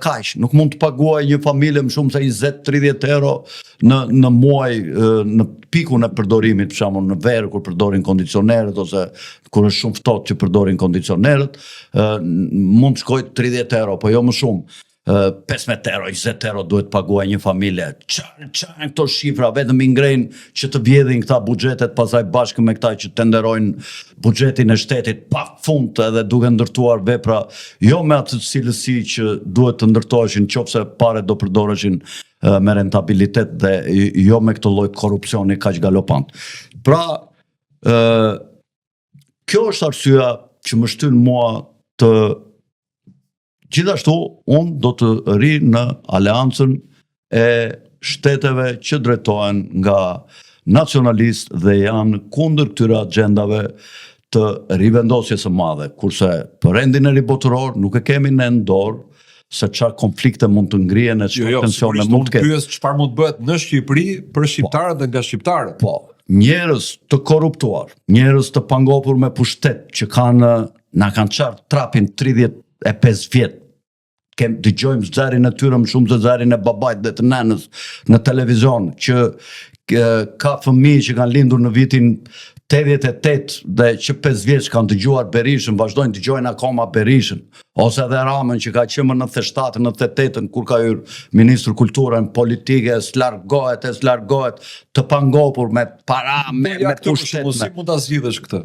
kaq, nuk mund të paguaj një familje më shumë se 20-30 euro në muaj në pikun e përdorimit, për shembull në verë kur përdorin kondicionerët ose kur është shumë ftohtë që përdorin kondicionerët, mund të shkojë 30 euro, po jo më shumë. 15 euro, 20 euro duhet paguaj një familje. Çfarë këto shifra, vetëm i ngrejnë që të vjedhin këta buxhetet pasaj bashkë me këta që tenderojnë buxhetin e shtetit pa fund edhe duke ndërtuar vepra jo me atë cilësi që duhet të ndërtoheshin nëse paret do përdoreshin me rentabilitet dhe jo me këtë lloj korrupsioni kaq galopant. Pra, kjo është arsyeja që më shtyn mua të gjithashtu, unë do të ri në aleancën e shteteve që drejtohen nga nacionalist dhe janë kundër këtyre agendave të rivendosjes së madhe, kurse për rendin e ribotëror nuk e kemi në dorë se çfarë konflikte mund të ngrihen e çfarë tensione mund të ketë. Pyes çfarë mund të bëhet në Shqipëri për shqiptarët dhe nga shqiptarët. Po, njerëz të korruptuar, njerëz të pangopur me pushtet që na kanë çarë trapin 35 vjet. Dëgjojmë zërin e tyre më shumë se zërin e babait dhe të nënës në televizion, që ka fëmijë që kanë lindur në vitin 88 dhe që 5 vjeç kanë dëgjuar Berishën, vazhdojnë dëgjojnë akoma Berishën, ose edhe Ramën që ka qenë në 97, në 88 kur ka hyrë ministri kulturën politike, s'largohet të pangopur me para, me pushtet. Si mund ta zgjidhësh këtë?